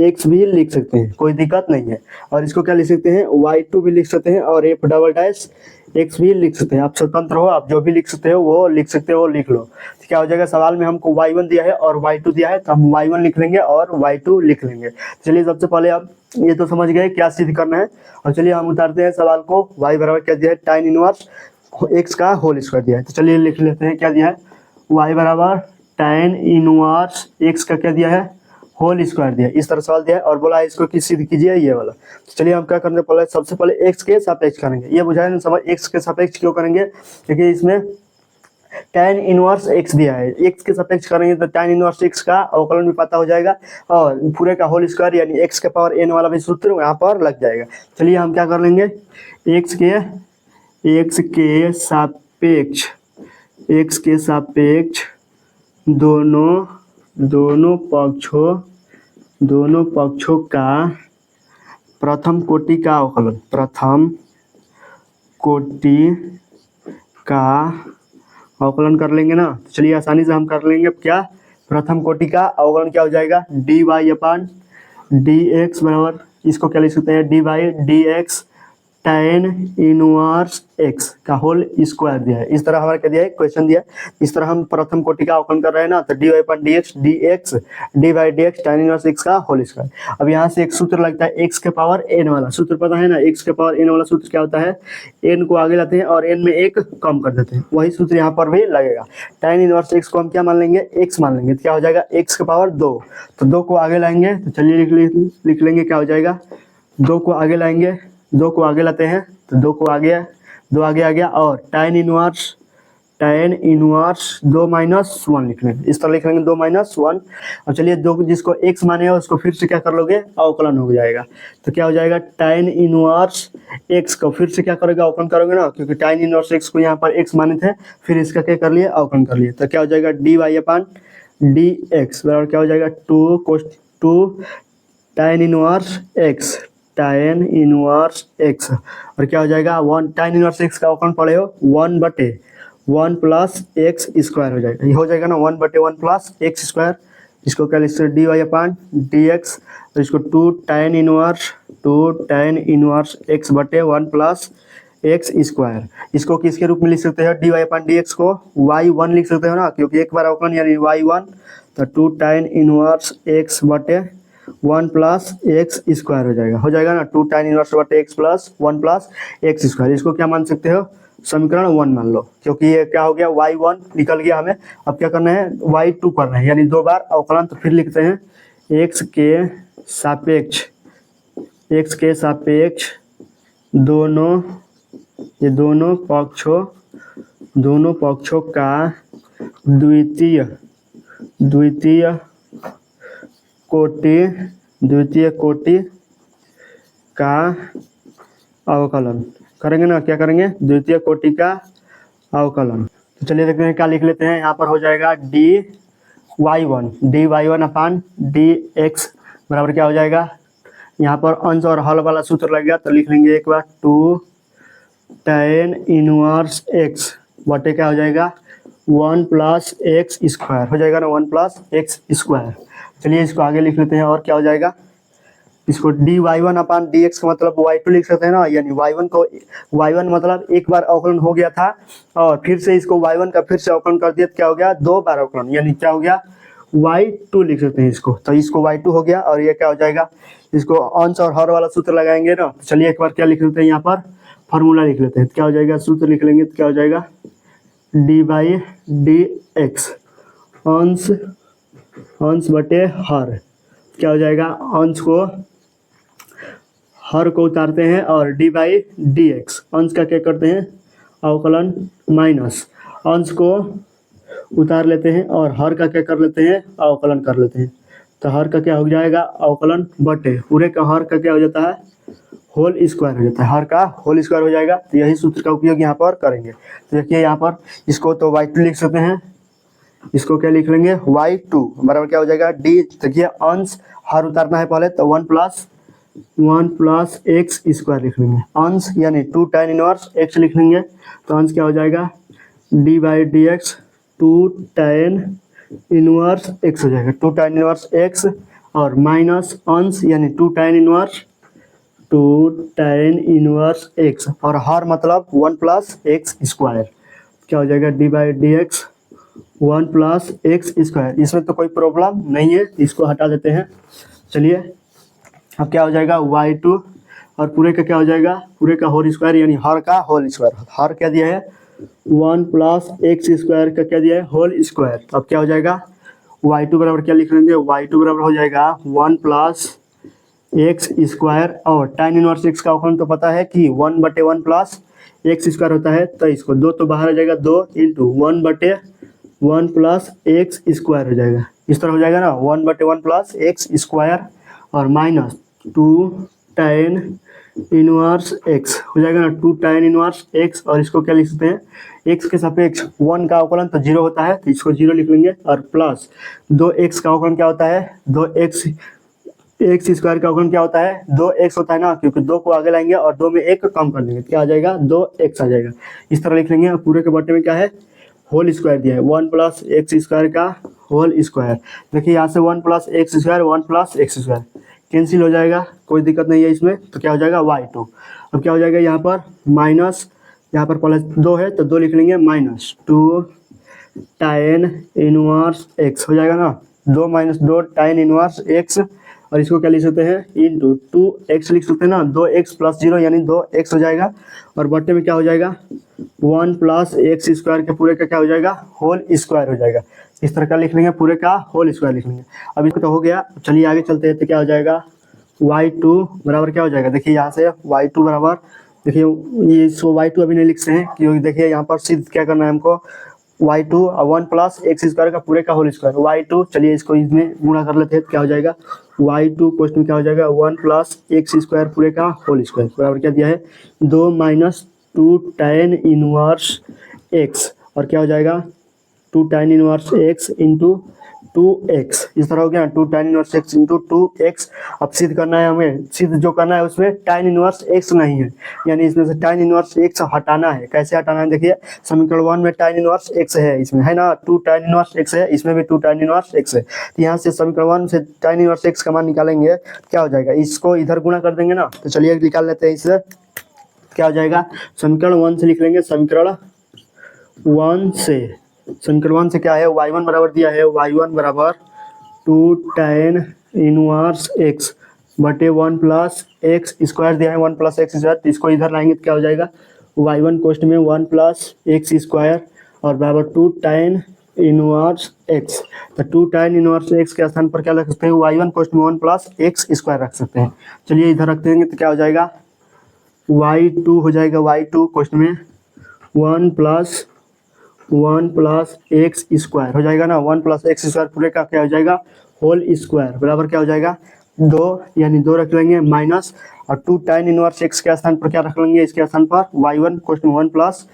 x भी लिख सकते हैं, कोई दिक्कत नहीं है। और इसको क्या लिख सकते हैं, y2 भी लिख सकते हैं, और f डबल डैश x भी लिख सकते हैं। आप स्वतंत्र हो, आप जो भी लिख सकते हो वो लिख सकते हो, लिख लो। तो क्या हो जाएगा, सवाल में हमको y1 दिया है और y2 दिया है, तो हम y1 लिख लेंगे और y2 लिख लेंगे। चलिए सबसे पहले अब ये तो समझ गए क्या सिद्ध करना है। और चलिए हम उतारते हैं सवाल को। y बराबर क्या दिया है, tan इनवर्स x का होल स्क्वायर दिया है। तो चलिए लिख लेते हैं क्या दिया है, y बराबर tan इनवर्स x का क्या दिया है, होल स्क्वायर दिया है। इस तरह सवाल दिया है और बोला है इसको कि सिद्ध कीजिए ये वाला। तो चलिए हम क्या करेंगे, पहले सबसे पहले x के सापेक्ष करेंगे। ये बुझाया नहीं समझ, x के सापेक्ष क्यों करेंगे, क्योंकि इसमें tan इनवर्स x दिया है, x के सापेक्ष करेंगे तो tan इनवर्स x का अवकलन भी पता हो जाएगा, और पूरे का होल स्क्वायर यानी x के पावर n वाला भी सूत्र यहाँ पर लग जाएगा। चलिए हम क्या कर लेंगे, x के सापेक्ष दोनों पक्षों का प्रथम कोटि का अवकलन, प्रथम कोटि का अवकलन कर लेंगे ना। चलिए आसानी से हम कर लेंगे। अब क्या, प्रथम कोटि का अवकलन क्या हो जाएगा, d Y upon D x बराबर, इसको क्या लिख सकते हैं, d Y D x tan inverse x का होल स्क्वायर दिया है। इस तरह हमारा क्या दिया है, क्वेश्चन दिया है। इस तरह हम प्रथम कोटि का अवकलन कर रहे हैं ना, तो D Y upon D X D Y D x tan inverse x का होल स्क्वायर। अब यहाँ से एक सूत्र लगता है x के पावर n वाला सूत्र, पता है ना, x के पावर n वाला सूत्र क्या होता है, n को आगे लाते हैं और n में 1 कम कर देते हैं, वही सूत्र यहाँ पर भी लगेगा। tan इनवर्स x को हम क्या मान लेंगे, x मान लेंगे, तो क्या हो जाएगा x के पावर 2, तो 2 को आगे लाएंगे। तो चलिए लिख लेंगे क्या हो जाएगा, 2 को आगे लाएंगे, 2 को आगे लाते हैं तो 2 को आगे, 2 आगे आ गया, और tan इनवर्स 2 माइनस 1 लिख लेंगे। इस तरह लिख लेंगे 2 माइनस 1। और चलिए 2 जिसको x माने हो उसको फिर से क्या कर लोगे, अवकलन हो जाएगा। तो क्या हो जाएगा, tan इनवर्स x को फिर से क्या करोगे, अवकलन करोगे ना, क्योंकि tan इनवर्स x को यहाँ पर x माने थे, फिर इसका क्या कर लिए, अवकलन कर लिए। तो क्या हो जाएगा, d Y upon D x बराबर क्या हो जाएगा, 2 कोस 2 tan inverse x, tan inverse x, और क्या हो जाएगा 1, tan इनवर्स x का अवकलन पढ़े हो 1/1 प्लस x स्क्वायर हो जाएगा, ये हो जाएगा ना 1/1 प्लस x स्क्वायर। इसको क्या लिख सकते हैं, d Y upon D X, और इसको टू tan इनवर्स एक्स बटे 1 प्लस एक्स स्क्वायर। इसको किसके रूप में लिख सकते हैं, d Y upon D x को y1 लिख सकते हो ना, क्योंकि एक बार अवकलन यानी y1, तो टू tan इनवर्स एक्स बटे 1 प्लस एक्स स्क्वायर हो जाएगा ना, टू tan इनवर्स बटे x plus 1 plus x square. इसको क्या मान सकते हो, समीकरण 1 मान लो, क्योंकि ये क्या हो गया, y1 निकल गया हमें। अब क्या करना है, y2 करना है, यानी 2 बार अवकलन। तो फिर लिखते हैं x के सापेक्ष दोनों पक्षों का द्वितीय कोटि का अवकलन करेंगे ना, क्या करेंगे, द्वितीय कोटि का अवकलन। तो चलिए देखते हैं क्या लिख लेते हैं। यहाँ पर हो जाएगा d y one upon D x बराबर क्या हो जाएगा, यहाँ पर अंश और हल वाला सूत्र लग गया, तो लिख लेंगे एक बार, टू tan इनवर्स एक्स बटे क्या हो जाएगा, 1 प्लस एक्स स्क्वायर हो जाएगा ना, 1 प्लस एक्स स्क्वायर। चलिए इसको आगे लिख लेते हैं, और क्या हो जाएगा, इसको d y one upon D x का मतलब y2 लिख सकते हैं ना, यानी y1 मतलब एक बार अवकलन हो गया था, और फिर से इसको y1 का फिर से अवकलन कर दिया, तो क्या हो गया, 2 बार अवकलन, यानी क्या हो गया, y2 लिख सकते हैं इसको। तो इसको y2 हो गया, और ये क्या हो जाएगा, इसको अंश और हर वाला सूत्र लगाएंगे ना। तो चलिए एक बार क्या लिख लेते हैं, यहाँ पर फार्मूला लिख लेते हैं, तो क्या हो जाएगा, सूत्र लिख लेंगे, तो क्या हो जाएगा, डी बाई डी एक्स अंश बटे हर, क्या हो जाएगा, अंश को हर को उतारते हैं, और डी बाई डी एक्स अंश का क्या करते हैं, अवकलन, माइनस अंश को उतार लेते हैं, और हर का क्या कर लेते हैं, अवकलन कर लेते हैं। तो हर का क्या हो जाएगा, अवकलन बटे पूरे का हर का क्या हो जाता है, होल स्क्वायर हो जाता है, हर का होल स्क्वायर हो जाएगा। तो यही सूत्र का उपयोग यहाँ पर करेंगे। तो देखिए यहाँ पर इसको तो y2 लिख सकते हैं, इसको क्या लिख लेंगे, y2 बराबर क्या हो जाएगा, d, देखिए अंश हर उतारना है पहले, तो 1 प्लस एक्स स्क्वायर लिख लेंगे, अंश यानी 2 tan इनवर्स एक्स लिख लेंगे, तो अंश क्या हो जाएगा, d by D x 2 tan inverse x हो जाएगा, 2 tan इनवर्स एक्स, और माइनस अंश यानी 2 tan इनवर्स एक्स, और हर मतलब 1 प्लस एक्स स्क्वायर, क्या हो जाएगा, D by D x 1 plus x square. इसमें तो कोई प्रॉब्लम नहीं है, इसको हटा देते हैं। चलिए अब क्या हो जाएगा, y2, और पूरे का क्या हो जाएगा, पूरे का होल स्क्वायर, यानी हर का होल स्क्वायर, हर क्या दिया है, 1 प्लस एक्स स्क्वायर का क्या दिया है, होल स्क्वायर। अब क्या हो जाएगा, y2 बराबर क्या लिख लेंगे, y2 बराबर हो जाएगा 1 प्लस एक्स स्क्वायर, और tan इनवर्स एक्स का अवकलन तो पता है कि 1 बटे 1 प्लस एक्स स्क्वायर होता है, तो इसको 2 तो बाहर आ जाएगा, 2 इंटू 1 बटे 1 प्लस एक्स स्क्वायर हो जाएगा, इस तरह हो जाएगा ना, 1 बटे 1 प्लस एक्स स्क्वायर, और माइनस 2 tan इनवर्स एक्स हो जाएगा ना, 2 tan इनवर्स एक्स, और इसको क्या लिख सकते हैं, एक्स के सापेक्ष 1 का अवकलन तो 0 होता है, तो इसको 0 लिख लेंगे, और प्लस 2x का अवकलन क्या होता है, 2x एक्स स्क्वायर का अवकलन क्या होता है, 2x होता है ना, क्योंकि 2 को आगे लाएंगे और 2 में 1 कम कर देंगे, क्या आ जाएगा, 2x आ जाएगा, इस तरह लिख लेंगे। पूरे के बटे में क्या है, होल स्क्वायर दिया है, 1 प्लस एक्स स्क्वायर का होल स्क्वायर। देखिए यहाँ से 1 plus x square 1 plus x square cancel हो जाएगा, कोई दिक्कत नहीं है इसमें। तो क्या हो जाएगा, y2। अब क्या हो जाएगा, यहाँ पर माइनस, यहाँ पर प्लस 2 है, तो 2 लिख लेंगे, माइनस 2 tan इनवर्स एक्स हो जाएगा ना, 2 माइनस 2 tan इनवर्स एक्स, और इसको क्या लिख सकते हैं, इंटू 2x लिख सकते हैं ना, 2x प्लस 0 यानी 2x हो जाएगा, और बट्टे में क्या हो जाएगा, 1 प्लस एक्स स्क्वायर के पूरे का क्या हो जाएगा, होल स्क्वायर हो जाएगा। इस तरह का लिख लेंगे, पूरे का होल स्क्वायर लिख लेंगे। अब इसको तो हो गया, चलिए आगे चलते हैं। तो क्या हो जाएगा, y2 बराबर क्या हो जाएगा, देखिए यहाँ से y2 बराबर, देखिए ये इसको y2 अभी नहीं लिखते हैं, क्योंकि देखिए यहाँ पर सिर्फ क्या करना है हमको, y2 और 1 प्लस एक्स स्क्वायर का पूरे का होल स्क्वायर y2। चलिए इसको इसमें गुणा कर लेते हैं, तो क्या हो जाएगा, y2 क्वेश्चन क्या हो जाएगा, 1 प्लस एक्स स्क्वायर पूरे का होल स्क्वायर बराबर क्या दिया है, 2 माइनस 2 tan इनवर्स एक्स, और क्या हो जाएगा 2 tan inverse x into 2x, इस तरह हो गया 2 tan inverse x into 2x। अब सिद्ध करना है हमें, सिद्ध जो करना है उसमें tan इनवर्स x नहीं है, यानी इसमें से tan इनवर्स x हटाना है। कैसे हटाना है देखिए, समीकरण 1 में tan इनवर्स x है, इसमें है ना 2 tan इनवर्स x है, इसमें भी 2 tan इनवर्स x है। तो यहाँ से समीकरण 1 से tan इनवर्स x का मान निकालेंगे, क्या हो जाएगा, इसको इधर गुणा कर देंगे ना। तो चलिए निकाल लेते हैं इससे, क्या हो जाएगा, समीकरण 1 से लिख लेंगे, समीकरण 1 से, समीकरण 1 से क्या है, y1 बराबर दिया है, y1 बराबर 2 tan इनवर्स x बटे 1 प्लस एक्स स्क्वायर दिया है, 1 प्लस एक्स स्क्वायर। तो इसको इधर लाएंगे तो क्या हो जाएगा, y1 कोष्ट में 1 प्लस एक्स स्क्वायर और बराबर 2 tan इनवर्स x। तो 2 tan इनवर्स x के स्थान पर क्या रख सकते हैं, y1 कोष्ट में 1 प्लस एक्स स्क्वायर रख सकते हैं। चलिए इधर रख देंगे तो क्या हो जाएगा, y2 हो जाएगा, y2 कोष्ट में 1 प्लस एक्स स्क्वायर हो जाएगा ना, 1 प्लस एक्स स्क्वायर पूरे का क्या हो जाएगा, होल स्क्वायर बराबर क्या हो जाएगा 2, यानी 2 रख लेंगे माइनस, और 2 tan इनवर्स x के स्थान पर क्या रख लेंगे, इसके स्थान पर y1 कोष्ट में 1 प्लस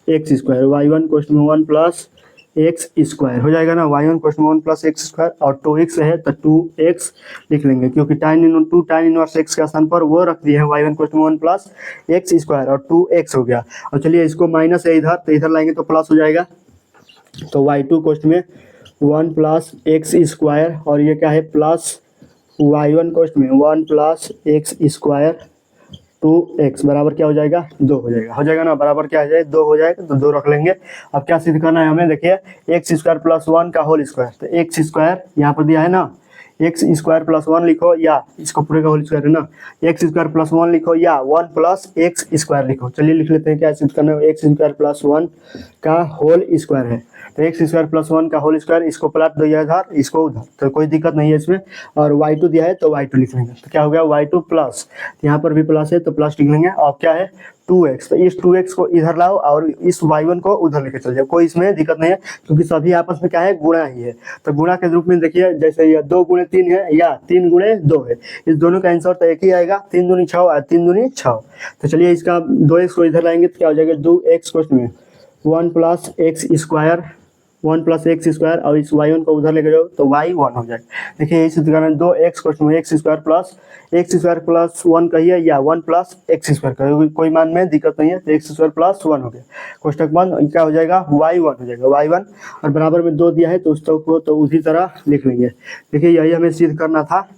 एक्स स्क्वायर, y1 कोष्ट में 1 प्लस एक्स स्क्वायर हो जाएगा ना, y1 कोष्ट में 1 प्लस एक्स स्क्वायर, और 2x है तो 2x लिख लेंगे, क्योंकि 2 tan इनवर्स x के स्थान पर वो रख दिए हैं y1 कोष्ट में 1 प्लस एक्स स्क्वायर और 2x हो गया। और चलिए इसको माइनस है इधर, तो इधर लाएंगे तो प्लस हो जाएगा। तो y2 कोष्ट में 1 प्लस एक्स स्क्वायर और ये क्या है प्लस y1 कोष्ट में 1 प्लस एक्स स्क्वायर 2x बराबर क्या हो जाएगा, 2 हो जाएगा ना, बराबर क्या हो जाएगा 2 हो जाएगा, तो 2 रख लेंगे। अब क्या सिद्ध करना है हमें, देखिए एक्स स्क्वायर प्लस 1 का होल स्क्वायर, तो एक्स स्क्वायर यहाँ पर दिया है ना, एक्स स्क्वायर प्लस 1 लिखो, या इसको पूरे का होल स्क्वायर है ना, एक्स स्क्वायर प्लस 1 लिखो या 1 प्लस एक्स स्क्वायर लिखो। चलिए लिख लेते हैं, क्या सिद्ध करना है, एक्स स्क्वायर प्लस 1 का होल स्क्वायर है, तो एक्स स्क्वायर प्लस 1 का होल स्क्वायर, इसको प्लट दो इधर, इसको उधर, तो कोई दिक्कत नहीं है इसमें। और y2 दिया है तो y2 लिख लेंगे, तो क्या हो गया y2 प्लस, यहाँ पर भी प्लस है तो प्लस लिख लेंगे। और क्या है 2x, तो इस 2x को इधर लाओ और इस y1 को उधर लेके चल जाओ, कोई इसमें दिक्कत नहीं है, क्योंकि सभी आपस में क्या है, गुणा ही है। तो गुणा के रूप में देखिए, जैसे ये 2 गुणे 3 है या 3 गुणे 2 है, इस दोनों का आंसर तो एक ही आएगा, 3 दूनी 6 और 3 दूनी 6। तो चलिए इसका 2x को इधर लाएंगे तो क्या हो जाएगा, 2x कोष्ट में 1 plus x square, 1 plus x square, और इस y1 को उधर लेके जाओ तो y1 हो जाएगा। देखिए इस कारण 2x कोष्ट में एक्स स्क्वायर प्लस 1 कहिए या 1 प्लस एक्स स्क्वायर कहिए, कोई मान में दिक्कत नहीं है, तो एक्स स्क्वायर प्लस 1 हो गया, कोष्टक बंद, क्या हो जाएगा y1 हो जाएगा, y1 और बराबर में 2 दिया है तो उसको को तो उसी तरह लिख लेंगे। देखिए यही हमें सिद्ध करना था,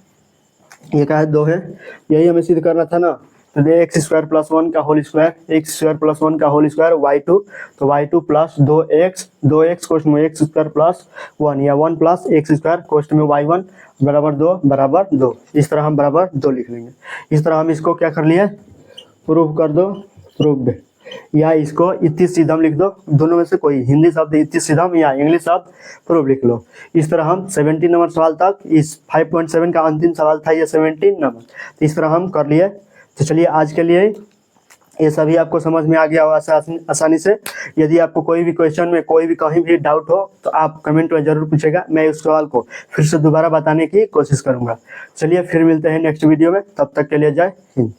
ये क्या है 2 है, यही हमें सिद्ध करना था ना। तो एक्स स्क्वायर प्लस 1 का whole square, x square plus 1 का होल स्क्वायर y2, तो y2 प्लस 2x कोष्ट में एक्स स्क्वायर प्लस 1 या 1 प्लस एक्स स्क्वायर कोष्ट में y1 बराबर 2, इस तरह हम बराबर 2 लिख लेंगे। इस तरह हम इसको क्या कर लिए, प्रूफ कर दो, प्रूफ दे, या इसको इति सीधम लिख दो, दोनों में से कोई, हिंदी शब्द इति सीधम या इंग्लिश शब्द प्रूफ लिख लो। इस तरह हम 17 नंबर सवाल तक, इस 5.7 का अंतिम सवाल था ये 17 नंबर, तो इस तरह हम कर लिए। तो चलिए आज के लिए ये सभी आपको समझ में आ गया होगा आसानी से। यदि आपको कोई भी क्वेश्चन में कोई भी कहीं भी डाउट हो तो आप कमेंट में जरूर पूछेगा, मैं उस सवाल को फिर से दोबारा बताने की कोशिश करूंगा। चलिए फिर मिलते हैं नेक्स्ट वीडियो में, तब तक के लिए जय हिंद।